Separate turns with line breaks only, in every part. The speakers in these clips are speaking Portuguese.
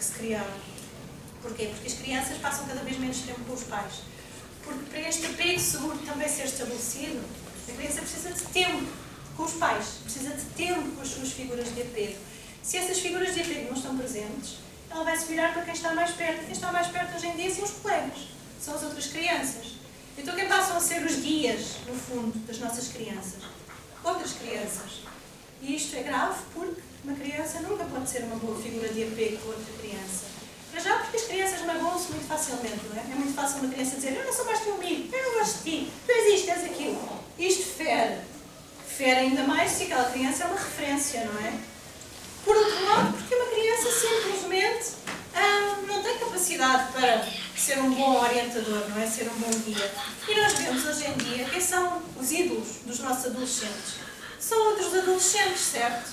que se criaram. Porquê? Porque as crianças passam cada vez menos tempo com os pais. Porque para este apego seguro também ser estabelecido, a criança precisa de tempo com os pais, precisa de tempo com as suas figuras de apego. Se essas figuras de apego não estão presentes, ela vai se virar para quem está mais perto. Quem está mais perto hoje em dia são os colegas, são as outras crianças. Então quem passam a ser os guias, no fundo, das nossas crianças? Outras crianças. E isto é grave porque uma criança nunca pode ser uma boa figura de apego com outra criança. Mas já porque as crianças magoam-se muito facilmente, não é? É muito fácil uma criança dizer: eu não sou mais teu amigo, eu não gosto de ti, tu és isto, és aquilo. Isto fere. Fere ainda mais se aquela criança é uma referência, não é? Por outro lado, porque uma criança simplesmente não tem capacidade para ser um bom orientador, não é? Ser um bom guia. E nós vemos hoje em dia quem são os ídolos dos nossos adolescentes. São outros adolescentes, certo?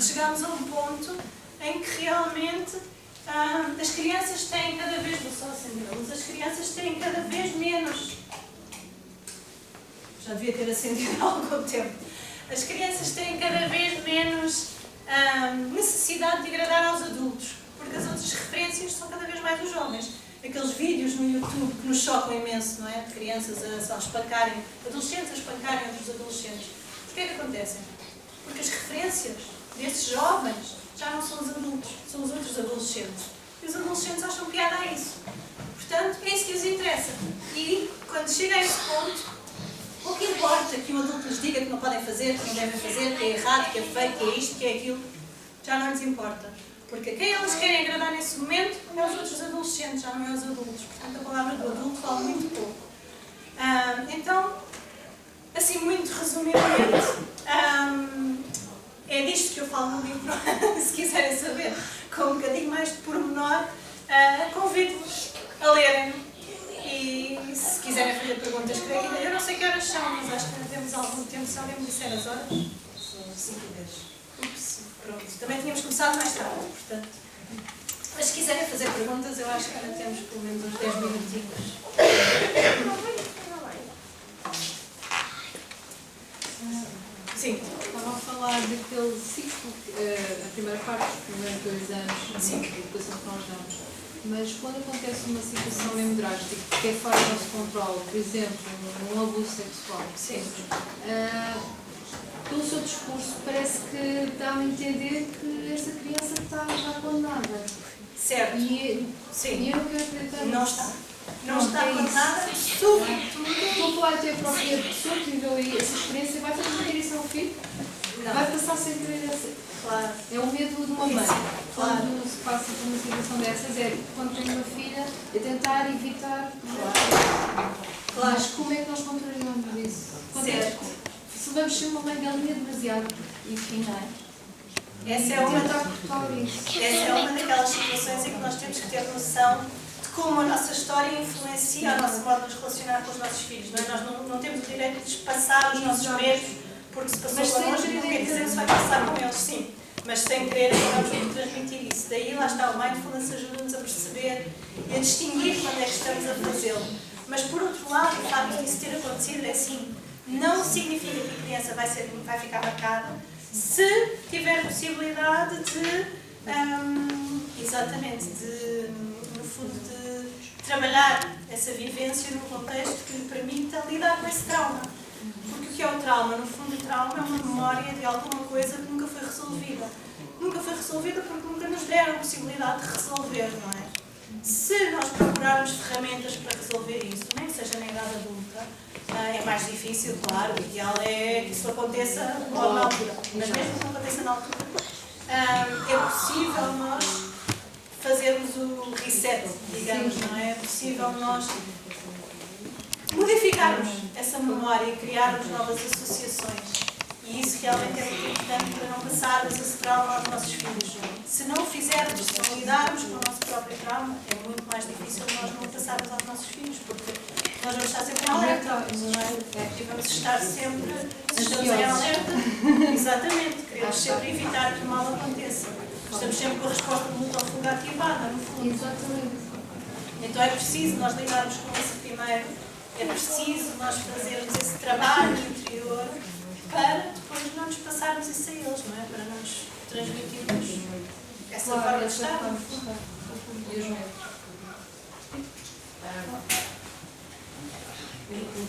Chegamos a um ponto em que realmente as crianças têm cada vez, vou só acender a luz, as crianças têm cada vez menos, já devia ter acendido há algum tempo, as crianças têm cada vez menos necessidade de agradar aos adultos, porque as outras referências são cada vez mais os jovens. Aqueles vídeos no YouTube que nos chocam imenso, não é? De crianças a espancarem, adolescentes a espancarem outros adolescentes. Porquê que acontecem? Porque as referências desses jovens já não são os adultos, são os outros adolescentes. E os adolescentes acham piada a isso. Portanto, é isso que lhes interessa. E, quando chega a esse ponto, o que importa que o adulto lhes diga que não podem fazer, que não devem fazer, que é errado, que é feio, que é isto, que é aquilo, já não lhes importa. Porque quem eles querem agradar nesse momento é os outros adolescentes, já não é os adultos. Portanto, a palavra do adulto vale muito pouco. Então, assim, muito resumidamente, é disto que eu falo no livro. Se quiserem saber com um bocadinho mais de pormenor, convido-vos a lerem. E se quiserem fazer perguntas, creio que eu não sei que horas são, mas acho que ainda temos algum tempo. Se alguém me disser as horas, são 5:10. Ups, pronto. Também tínhamos começado mais tarde, portanto. Mas se quiserem fazer perguntas, eu acho que ainda temos pelo menos uns 10 minutinhos. Sim.
Estava a falar daquele ciclo, a primeira parte dos primeiros 2 anos de educação que nós damos. Mas quando acontece uma situação mesmo drástica, que é fora do nosso controle, por exemplo, um abuso sexual, pelo seu discurso parece que dá-me a entender que esta criança está já condenada.
Certo.
Sim. E eu não quero acreditar nisso.
Não está. Não está condenada, sobretudo.
Estou a falar até a própria pessoa que viveu aí essa experiência, vai transmitir isso ao filho? Não. Vai passar sem querer essa. Claro. É o medo de uma mãe.
Claro.
Quando se passa por uma situação dessas, é quando tem uma filha, é tentar evitar.
Claro.
Mas como é que nós controlamos isso?
Certo.
Se vamos ser uma mãe galinha demasiado, enfim, não é?
Essa é uma daquelas situações em que nós temos que ter noção de como a nossa história influencia o nosso modo de nos relacionar com os nossos filhos. Não é? Nós não temos o direito de passar os nossos medos, porque se passou connosco, não quer dizer que se vai passar com eles, sim. Mas sem querer, vamos transmitir isso. Daí lá está, o Mindfulness ajuda-nos a perceber e a distinguir quando é que estamos a fazê-lo. Mas por outro lado, o facto disso ter acontecido é assim, não significa que a criança vai ficar marcada se tiver possibilidade de, no fundo, de trabalhar essa vivência num contexto que lhe permita lidar com esse trauma. Porque o que é o trauma? No fundo, o trauma é uma memória de alguma coisa que nunca foi resolvida. Nunca foi resolvida porque nunca nos deram a possibilidade de resolver, não é? Se nós procurarmos ferramentas para resolver isso, nem que seja na idade adulta, é mais difícil, claro. O ideal é que isso aconteça logo na altura. Mas mesmo que não aconteça na altura, é possível nós fazermos o reset, digamos, não é? É possível nós modificarmos essa memória e criarmos novas associações. E isso realmente é muito importante para não passarmos esse trauma aos nossos filhos. Se não o fizermos, se não lidarmos com o nosso próprio trauma, é muito mais difícil nós não o passarmos aos nossos filhos, porque nós vamos estar sempre em alerta, e vamos estar sempre, se estamos em alerta, exatamente, queremos sempre evitar que o mal aconteça. Estamos sempre com a resposta de luta ou fuga ativada, no fundo.
Exatamente.
Então é preciso nós lidarmos com esse primeiro, é preciso nós fazermos esse trabalho interior para depois não nos passarmos isso a eles, não é? Para não nos transmitirmos essa
Claro,
forma de
essa
estar.
forma de estar. E os medos.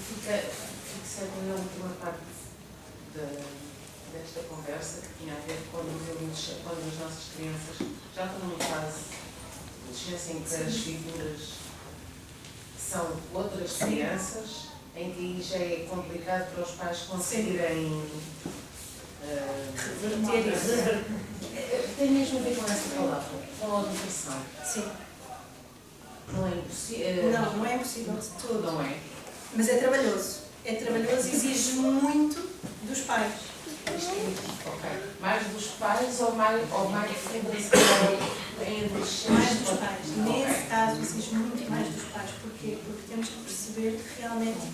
Fica fixando na última parte desta conversa, que tinha a ver quando as nossas crianças já estão numa fase de adolescência em que as figuras são outras crianças, em que aí já é complicado para os pais conseguirem
Reverter isso.
Tem mesmo a ver com essa palavra, com a educação.
Sim.
Não é impossível.
Não é impossível de todo.
Não é?
Mas é trabalhoso. É trabalhoso e exige muito dos pais.
Ok. Mais dos pais ou mais em adolescentes?
Mais dos pais. Nesse caso, exige muito mais dos pais. Porquê? Porque temos que perceber que realmente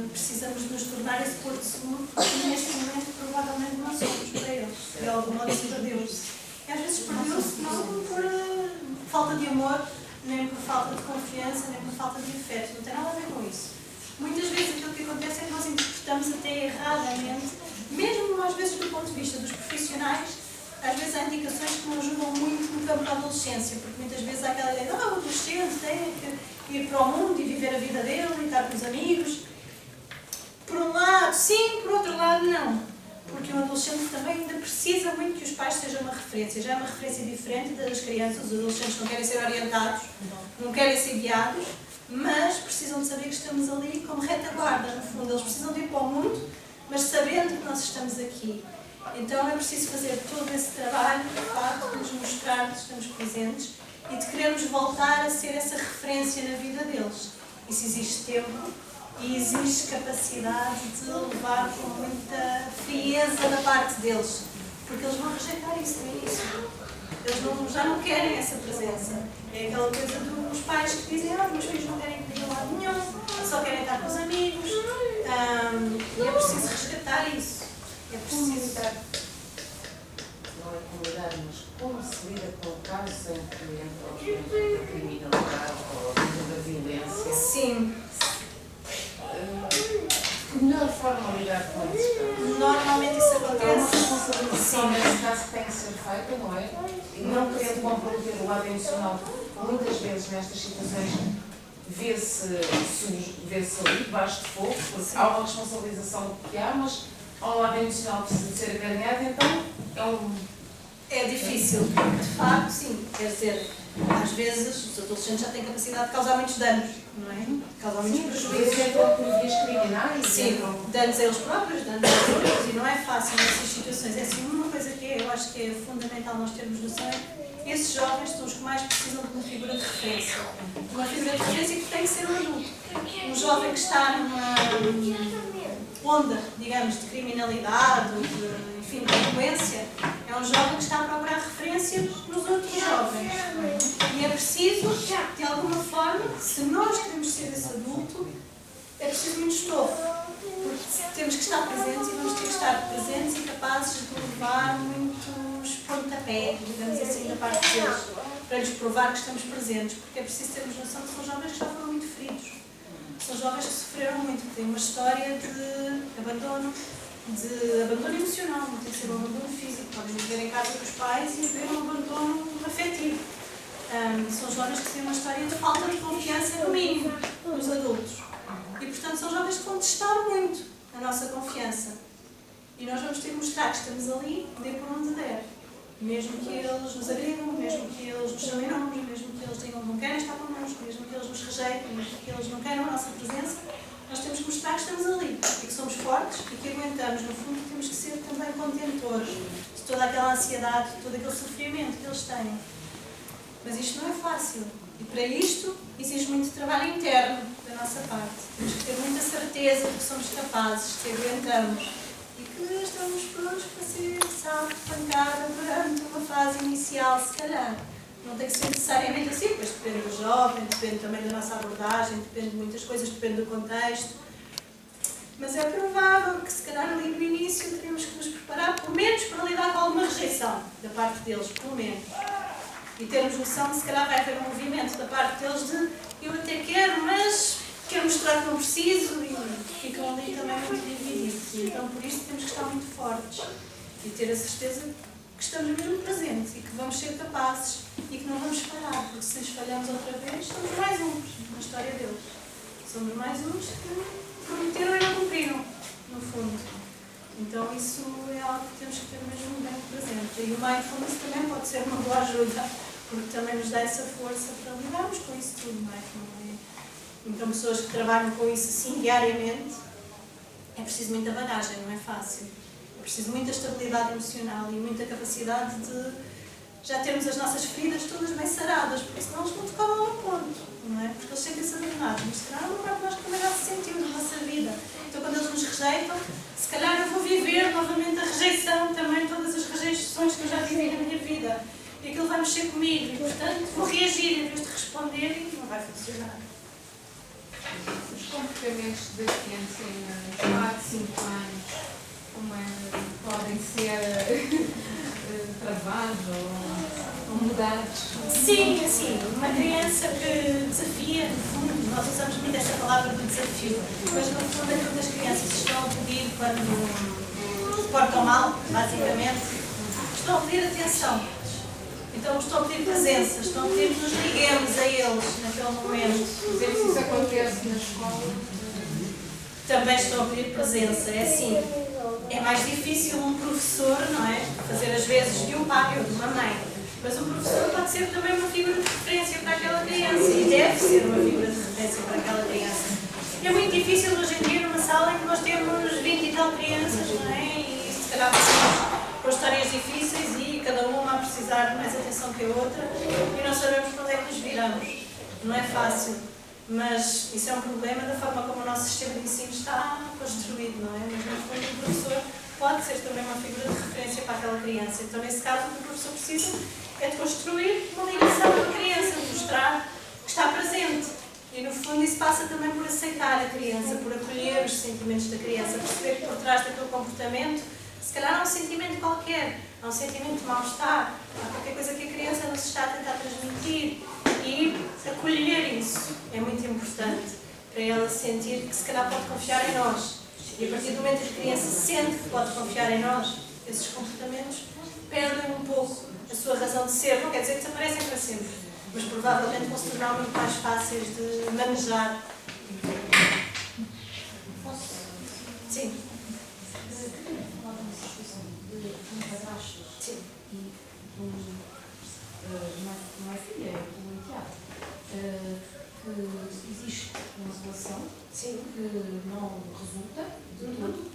precisamos de nos tornar esse porto seguro, porque neste momento provavelmente não somos para eles. De algum modo se perdeu-se. E às vezes perdeu-se não por falta de amor, nem por falta de confiança, nem por falta de afeto. Não tem nada a ver com isso. Muitas vezes aquilo que acontece é que nós interpretamos até erradamente, mesmo às vezes do ponto de vista dos profissionais, às vezes há indicações que não ajudam muito no campo da adolescência, porque muitas vezes há aquela ideia, o adolescente tem que ir para o mundo e viver a vida dele e estar com os amigos. Por um lado, sim, por outro lado, não. Porque o adolescente também ainda precisa muito que os pais sejam uma referência. Já é uma referência diferente das crianças. Os adolescentes não querem ser orientados, não querem ser guiados, mas precisam de saber que estamos ali como retaguarda, no fundo. Eles precisam de ir para o mundo, mas sabendo que nós estamos aqui. Então é preciso fazer todo esse trabalho, de facto, de nos mostrar que estamos presentes e de querermos voltar a ser essa referência na vida deles. Isso exige tempo e exige capacidade de levar com muita frieza da parte deles, porque eles vão rejeitar isso no início. Eles já não querem essa presença. É aquela coisa dos pais que dizem, meus filhos não querem ir a lado nenhum, só querem estar com os amigos. E é preciso resgatar isso. É preciso dar.
Não é como lidar, mas como se lida com casos em que entra a criminalidade ou dentro da violência?
Sim.
Que melhor forma de lidar com esses casos?
Normalmente isso
Há uma
acontece.
responsabilização nesse caso que tem que ser feita, não é? E não querendo comprometer o lado emocional, porque muitas vezes nestas situações vê-se ali debaixo de fogo, porque há uma responsabilização que há, mas há um lado emocional que precisa de ser acarinhado, então é um...
É difícil, porque de facto, sim, quer dizer, às vezes os adolescentes já têm capacidade de causar muitos danos, não é? Causar muitos prejuízos.
Entram por vias criminais.
Sim, danos a eles próprios, danos aos outros, e não é fácil nessas situações. É assim, uma coisa que eu acho que é fundamental nós termos noção é que esses jovens são os que mais precisam de uma figura de referência. Uma figura de referência que tem que ser um adulto. Um jovem que está numa onda, digamos, de criminalidade, de delinquência, é um jovem que está a procurar referência nos outros jovens. E é preciso, de alguma forma, se nós queremos ser esse adulto, é preciso muito estofo. Porque temos que estar presentes e vamos ter que estar presentes e capazes de levar muitos pontapés, digamos assim, da parte deles, para lhes provar que estamos presentes. Porque é preciso termos noção que são jovens que já foram muito feridos. São jovens que sofreram muito, que têm uma história de abandono emocional, não tem que ser um abandono físico. Podem viver em casa com os pais e haver um abandono afetivo. São jovens que têm uma história de falta de confiança, no mínimo, nos adultos. E, portanto, são jovens que vão testar muito a nossa confiança. E nós vamos ter que mostrar que estamos ali, dê por onde der. Mesmo que eles nos agridam, mesmo que eles nos chamem nomes, mesmo que eles digam que não querem estar connosco, mesmo que eles nos rejeitem, mesmo que eles não queiram a nossa presença, nós temos que mostrar que estamos ali e que somos fortes e que aguentamos. No fundo, temos que ser também contentores de toda aquela ansiedade, de todo aquele sofrimento que eles têm. Mas isto não é fácil. E para isto, exige muito trabalho interno da nossa parte. Temos que ter muita certeza de que somos capazes, que aguentamos e que estamos prontos para ser salvo, pancada durante uma fase inicial, se calhar. Não tem que ser necessariamente assim, pois depende do jovem, depende também da nossa abordagem, depende de muitas coisas, depende do contexto. Mas é provável que, se calhar, ali no início, teríamos que nos preparar, pelo menos, para lidar com alguma rejeição da parte deles, pelo menos. E termos noção de, se calhar, vai haver um movimento da parte deles de eu até quero, mas quero mostrar que não preciso, e ficam ali também muito divididos. E então, por isso, temos que estar muito fortes e ter a certeza que que estamos mesmo presentes e que vamos ser capazes e que não vamos falhar, porque se lhes falhamos outra vez, somos mais uns na história deles. Somos mais uns que prometeram e não cumpriram, no fundo. Então isso é algo que temos que ter mesmo bem presente. E o mindfulness também pode ser uma boa ajuda, porque também nos dá essa força para lidarmos com isso tudo, não é? Então pessoas que trabalham com isso assim diariamente, é preciso muita bagagem, não é fácil. É preciso muita estabilidade emocional e muita capacidade de já termos as nossas feridas todas bem saradas, porque senão eles não tocavam ao ponto, não é? Porque eles sentem-se abandonados, mas se calhar não é nós que também já se sentimos na nossa vida. Então quando eles nos rejeitam, se calhar eu vou viver novamente a rejeição também, todas as rejeições que eu já vivi na minha vida. E aquilo vai mexer comigo e, portanto, vou reagir em vez de responder e não vai funcionar.
Os comportamentos da criança em 4, 5 anos, como podem ser travados ou mudados?
Sim, assim, uma criança que desafia, no fundo, nós usamos muito esta palavra do desafio, mas no fundo é quando as crianças estão a pedir quando se portam mal, basicamente, estão a pedir atenção. Então estão a pedir presença, estão a pedir que nos liguemos a eles naquele momento.
Dizer que isso acontece na escola.
Também estão a pedir presença. É assim, é mais difícil um professor, não é? Fazer as vezes de um pai ou de uma mãe. Mas um professor pode ser também uma figura de referência para aquela criança e deve ser uma figura de referência para aquela criança. É muito difícil hoje em dia numa sala em que nós temos 20 e tal crianças, não é? E se calhar passamos com histórias difíceis e cada uma a precisar de mais atenção que a outra e não sabemos para onde é que nos viramos. Não é fácil, mas isso é um problema da forma como o nosso sistema de ensino está construído, não é? Mas no fundo o professor pode ser também uma figura de referência para aquela criança. Então nesse caso o que o professor precisa é de construir uma ligação com a criança, de mostrar que está presente. E no fundo isso passa também por aceitar a criança, por acolher os sentimentos da criança, perceber que por trás daquele comportamento se calhar há um sentimento qualquer, há um sentimento de mal-estar, há qualquer coisa que a criança nos está a tentar transmitir e acolher isso é muito importante para ela sentir que se calhar pode confiar em nós. E a partir do momento que a criança sente que pode confiar em nós, esses comportamentos perdem um pouco a sua razão de ser. Não quer dizer que desaparecem para sempre, mas provavelmente vão se tornar muito mais fáceis de manejar. Sim. Sim.
Não é filha, é um enteado. Que existe uma relação.
Sim.
Que não resulta de tudo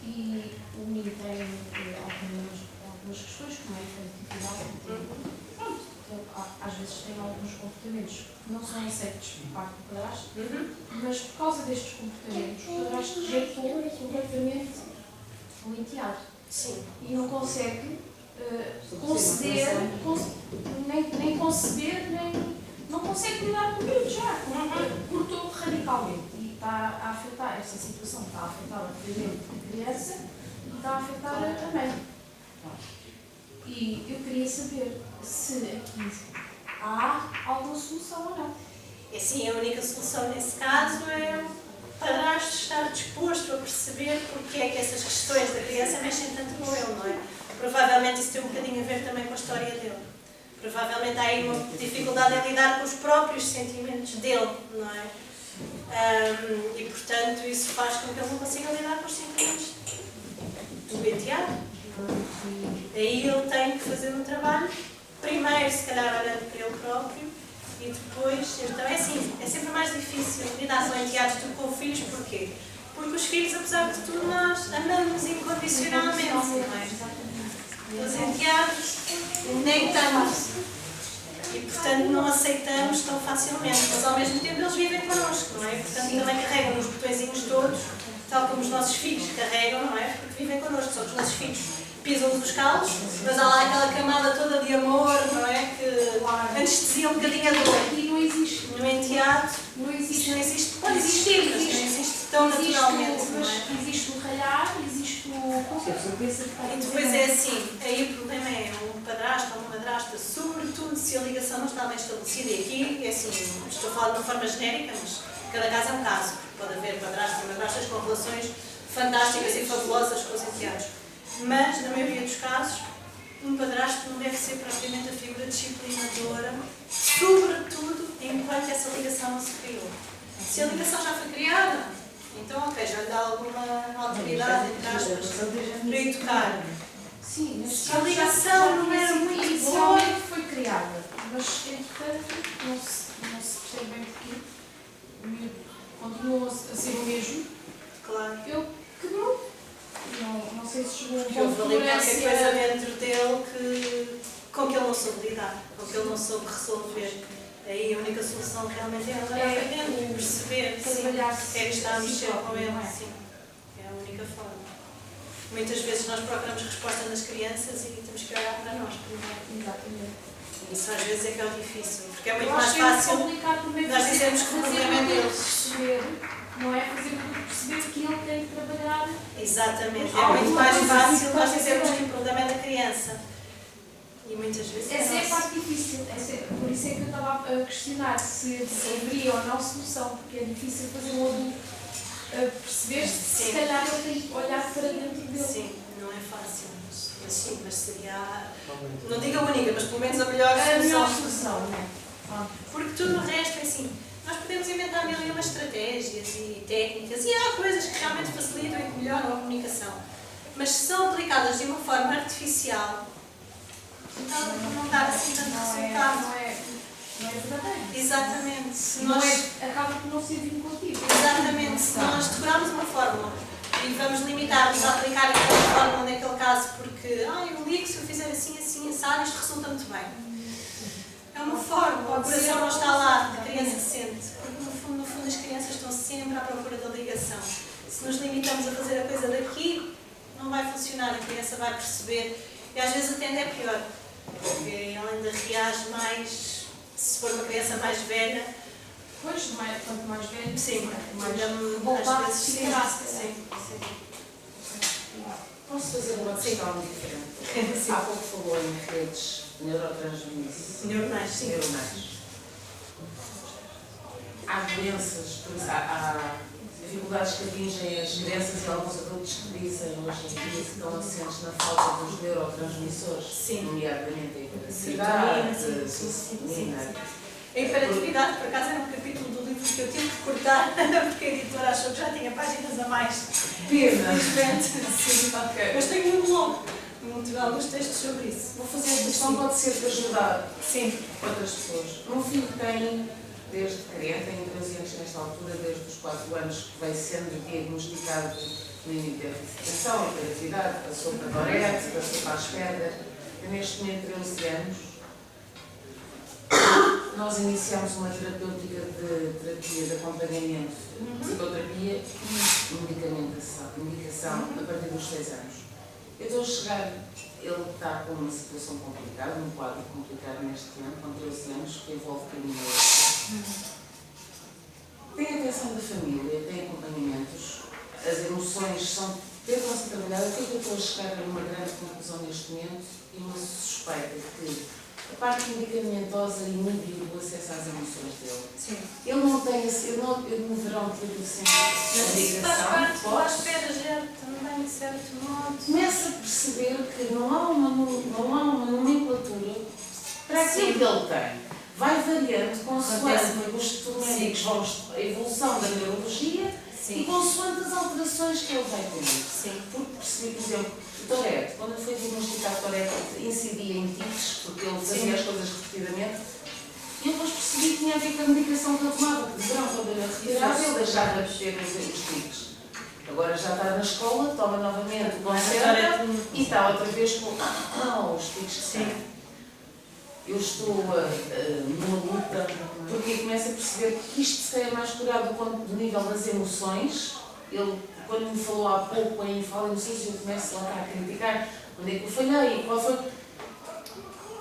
e o menino tem algumas questões, como é a afetividade, pronto, às vezes tem alguns comportamentos que não são aceitos por parte do padrasto, mas por causa destes comportamentos o padrasto rejeitou completamente o enteado.
Sim.
E não consegue conceder, nem conceber, nem não consegue lidar com ele já, cortou radicalmente e está a afetar, essa situação está a afetar obviamente a criança e está a afetar a mãe. E eu queria saber se aqui há alguma solução ou não.
E assim, a única solução nesse caso é o padrasto estar disposto a perceber porque é que essas questões da criança mexem tanto com ele, não é? Provavelmente isso tem um bocadinho a ver também com a história dele. Provavelmente há aí uma dificuldade em lidar com os próprios sentimentos dele, não é? E portanto isso faz com que ele não consiga lidar com os sentimentos do enteado. Aí ele tem que fazer um trabalho, primeiro se calhar olhando para ele próprio e depois, então é assim, é sempre mais difícil lidar com enteados do que com filhos, porquê? Porque os filhos, apesar de tudo, nós amamos incondicionalmente, não é? Os enteados nem tanto. E, portanto, não aceitamos tão facilmente. Mas, ao mesmo tempo, eles vivem connosco, não é? Portanto, também carregam nos botõezinhos todos, tal como os nossos filhos carregam, não é? Porque vivem connosco. Só que os nossos filhos pisam-nos os calos, mas há lá aquela camada toda de amor, não é? Que anestesia um bocadinho a dor.
E não existe.
No enteado,
Não existe.
não existe. Pode existir, mas não existe tão naturalmente, não é?
Existe o ralhar, existe o
E depois é assim, aí o problema é um padrasto ou uma madrasta, sobretudo se a ligação não está bem estabelecida. E aqui, é assim, estou a falar de uma forma genérica, mas cada caso é um caso. Pode haver padrastos e madrastas com relações fantásticas e fabulosas com os enteados. Mas, na maioria dos casos, um padrasto não deve ser propriamente a figura disciplinadora, sobretudo enquanto essa ligação não se criou. Se a ligação já foi criada, então ok, já lhe dá alguma autoridade, entre aspas, para educar.
Sim, mas
se a ligação não era muito boa,
inicialmente foi criada, mas entretanto não se percebe bem porquê. O miúdo continua a ser o mesmo.
claro,
Ele quebrou. Não sei se chegou a um
que houve
ponto de
ali qualquer coisa
tolerância.
dentro dele com que ele não soube lidar, com que ele não soube resolver. Aí a única solução realmente é olhar para dentro e perceber
trabalhar-se
é que está a mexer com
próprio,
ele.
não é?
Sim, é a única forma. Muitas vezes nós procuramos resposta nas crianças e temos que olhar para nós primeiro.
Exatamente.
Isso às vezes é que é o difícil, porque é muito
Eu
mais
acho que é
fácil
complicado também
nós dizermos que o problema é deles.
perceber, não é? Fazer com que perceber que ele tem que trabalhar.
Exatamente, é muito mais fácil nós dizermos que o problema é da criança. E muitas vezes
Essa é a
nosso.
parte difícil. Por isso é que eu estava a questionar se haveria ou não solução, porque é difícil fazer um adulto perceber se
Sim.
calhar ele tem que olhar para dentro dele.
Sim, não é fácil, mas sim, mas seria, não digo a única, mas pelo menos a melhor
A melhor
solução.
solução, não é?
Porque tudo o resto é assim, nós podemos inventar mil e umas estratégias e técnicas e há coisas que realmente facilitam e que melhoram a comunicação. Mas se são aplicadas de uma forma artificial, então não dá assim tanto resultado.
Não é verdadeiro.
Exatamente. Se
Não
nós,
acaba por não ser vinculativo.
exatamente, se nós decorarmos uma fórmula e vamos limitar-nos a aplicar aquela fórmula naquele caso porque eu ligo se eu fizer assim, assim, assado, isto resulta muito bem. É uma fórmula, o coração não está lá, a criança sente. Porque no fundo as crianças estão sempre à procura da ligação. Se nos limitamos a fazer a coisa daqui, não vai funcionar, a criança vai perceber. E às vezes até ainda é pior, porque ela ainda reage mais, se for uma criança mais velha.
Pois, quanto mais velho,
Sim,
mais
voltar
voltado
sim,
se
sim,
terá.
sim.
Posso fazer uma questão diferente?
Sim.
Há pouco falou em redes neurotransmissores.
Neuronais, sim.
Neuronais. Há doenças, por exemplo, há dificuldades que atingem as crianças e alguns adultos que dizem hoje em dia que estão assentes na falta dos neurotransmissores,
Sim.
nomeadamente a
Serotonina,
hiperatividade, a
sim.
serotonina.
A hiperatividade, por acaso, era um capítulo do livro que eu tive que cortar, porque a editora achou que já tinha páginas a mais.
Pena!
Infelizmente, sim.
Ok.
Mas tenho muito longo, alguns textos sobre isso.
Vou fazer esta questão, pode ser de ajudar
Sim.
outras pessoas. O meu filho tem, desde criança, tem 13 anos nesta altura, desde os 4 anos, que vai sendo diagnosticado no limite de atenção, hiperatividade, passou para Tourette, passou para Asperger, e neste momento 13 anos. Nós iniciamos uma terapêutica de terapia de acompanhamento, psicoterapia e medicação a partir dos 6 anos. Eu estou a chegar, ele está com uma situação complicada, um quadro complicado neste momento, com 13 anos, que envolve criminologia. Tem atenção da família, tem acompanhamentos, as emoções são. Tentam-se trabalhar. O que é que eu estou a chegar a uma grande conclusão neste momento e uma suspeita de que a parte medicamentosa inibe o acesso às emoções dele.
Sim.
Ele não tem, eu no verão tive sempre a
Isso faz
ligação,
parte do
posso?
Asperger também, de certo modo.
Começa a perceber que não há uma nomenclatura para aquilo que ele tem. Vai variando consoante os médicos vão a evolução da neurologia e consoante as alterações que ele vai tendo.
Sim.
Porque percebi, por exemplo, Tourette, quando eu fui diagnosticar Tourette, incidia em tics, porque ele fazia as coisas repetidamente. E eu depois percebi que tinha a ver com a medicação que ele tomava, que de verão, quando ele retirava, ele deixava de ter os tics. Agora já está na escola, toma novamente o Concerta e está outra vez com os tics que tem. Eu estou numa luta, porque começo a perceber que isto se é mais curado do nível das emoções. Ele, quando me falou há pouco em fala emoções, eu começo lá a criticar onde é que eu falhei, qual foi.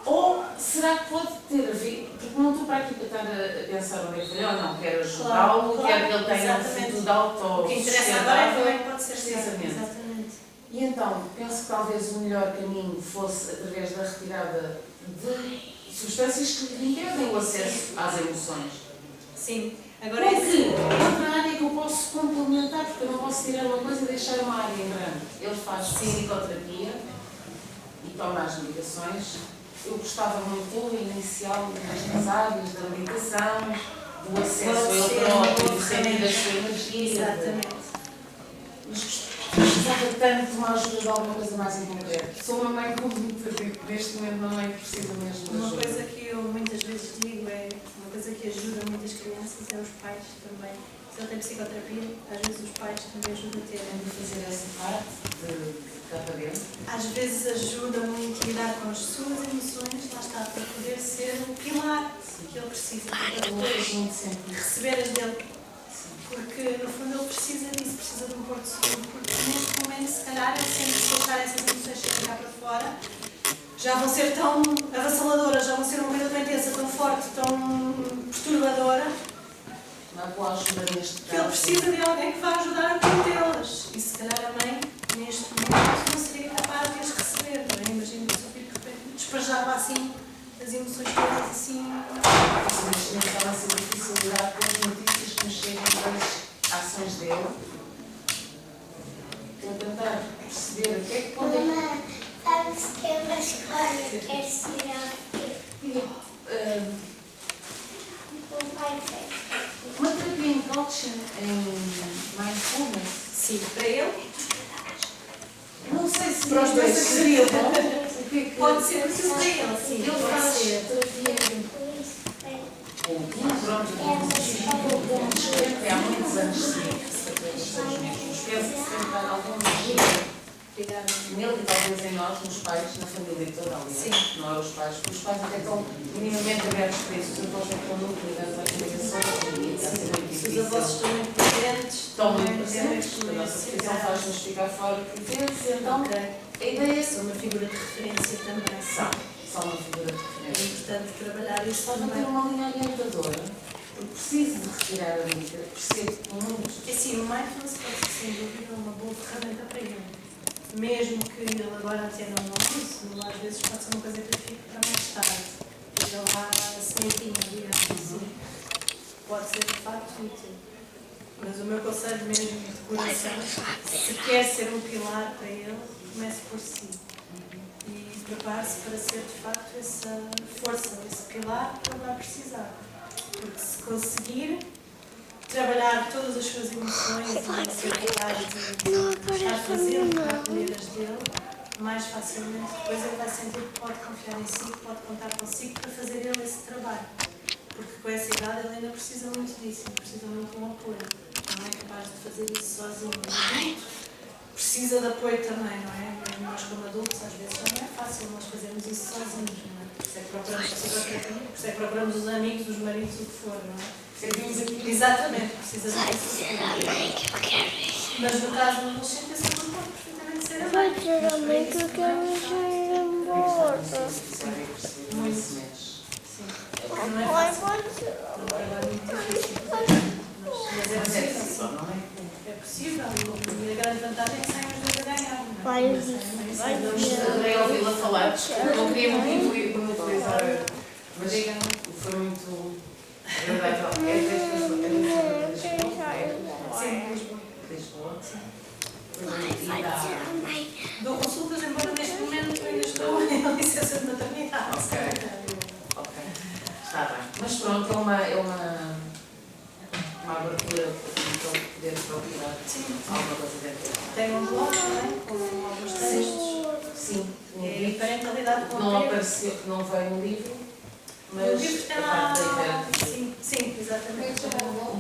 Ou será que pode ter a ver, porque não estou para aqui para estar a pensar onde é que falhei ou não, quero ajudá-lo, quero que ele tenha um futuro de auto.
O que interessa agora é como é que pode ser
precisamente.
Exatamente.
E então, penso que talvez o melhor caminho fosse através da retirada de substâncias que lhe impedem o acesso às emoções.
Sim. Agora é
Porque outra área que eu posso complementar, porque eu não posso tirar uma coisa e deixar uma área em branco. Ele faz psicoterapia e
toma as medicações. Eu gostava muito do inicial nestas áreas da meditação, do acesso a ele próprio, de sentir a sua energia.
Exatamente.
Mas precisava tanto de uma ajuda de alguma coisa mais em concreto. Sou uma mãe com muita vida, neste momento uma mãe que precisa mesmo de
Uma
ajuda.
coisa que eu muitas vezes digo é, uma coisa que ajuda muitas crianças é os pais também. Se ele tem psicoterapia, às vezes os pais também ajudam a ter.
De fazer essa parte de cá para dentro.
Às vezes ajuda muito a lidar com as suas emoções, lá está, para poder ser o pilar que ele precisa, para depois
Muito sempre.
receber as dele. Porque no fundo ele precisa disso, precisa de um porto seguro, porque neste momento se calhar ele sente que soltar essas emoções sem cá para fora, já vão ser tão avassaladoras, já vão ser uma coisa tão intensa, tão forte, tão perturbadora,
Uma boa ajuda neste
que ele
caso.
precisa de alguém que vá ajudar a contê-las. E se calhar a mãe, neste momento, não seria capaz de as receber. Não é? Imagino que o seu filho de repente despejava assim as emoções todas assim.
Neste momento está a ser difícil lidar com as notícias que nos chegam das ações dele. Estou a tentar perceber o que é que pode.
Mamãe, sabes que é uma escola que quer tirar o pai fez.
Uma terapia em coaching, em mindfulness.
Sim, para ele
Não sei se
Para os dois
seria bom. O que é que
pode ser preciso para ele, sim.
ele
Pode
faz
ser.
terapia
Por isso,
pronto, há muitos anos sim. Penso que se tentar alguma nele e talvez em nós, nos pais, na família toda, aliás.
Sim.
Não é os pais, porque os pais até estão minimamente abertos para isso. Os avós é que estão muito ligados às ligações e está a ser muito
Se os
difícil.
avós estão muito presentes,
Estão muito
também
presentes,
devem
a nossa profissão
conhecer.
faz-nos ficar fora de presença, então
Ok.
a ideia é
Sou uma figura de referência também.
só uma figura de
É
referência.
importante trabalhar isso
Pode ter
também.
uma linha orientadora, porque preciso de retirar a língua, percebo muito.
É assim, o mindfulness pode ser sem dúvida uma boa ferramenta para ele. Mesmo que ele agora até não use, às vezes pode ser uma coisa que fique para mais tarde. Fica lá a sementinha, digamos assim. Pode ser de facto útil. Mas o meu conselho mesmo de coração, se quer ser um pilar para ele, comece por si. E prepare-se para ser de facto essa força, esse pilar que ele vai precisar. Porque se conseguir trabalhar todas as suas emoções e ser capaz de estar presente para acolher as dele, mais facilmente depois ele vai sentir que pode confiar em si, que pode contar consigo para fazer ele esse trabalho. Porque com essa idade ele ainda precisa muito disso, ele precisa muito de um apoio. Não é capaz de fazer isso sozinho. O adulto precisa de apoio também, não é? Nós como adultos às vezes não é fácil nós fazermos isso sozinhos, não é? Por isso é que procuramos psicoterapia, por isso é que procuramos os amigos, os maridos, o que for, não é?
Servimos aqui.
Exatamente, precisa de isso. Mas no caso do adolescente, esse apoio pode perfeitamente ser a
vai
mãe.
tirar a mãe que eu quero ir embora.
Muito. Sim. Porque não é
Vai,
fácil.
vai
É um trabalho muito difícil. Mas é
Mas é
possível.
possível, não é?
É possível. E a grande vantagem é que saem os dois a ganhar. Não é?
Vai,
Saem os dois a
Adorei ouvi-la falar. Não queria muito monopolizar, mas foi muito agradável. É muito
Sim, Lisboa.
Lisboa.
vai tirar a mãe.
Dou consultas, embora neste momento ainda estou em licença de maternidade.
Ok, está bem. Mas pronto, é uma abertura para poder procurar
Sim.
alguma coisa dentro.
Tenho um blog também, com alguns textos.
Sim,
É parentalidade com
não
apego.
apareceu, não veio no livro,
O
mas
livro tem
a
lá.
parte da ideia.
Sim, sim, exatamente.
O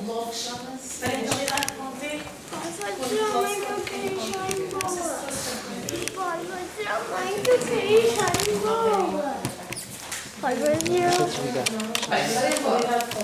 blog chama-se
Parentalidade com apego.
Vai tirar a mãe que eu quero ir
Não sei se
embora.
trouxe
Vai tirar a mãe que eu quero ir embora. Vai tirar.
Bem, parentalidade com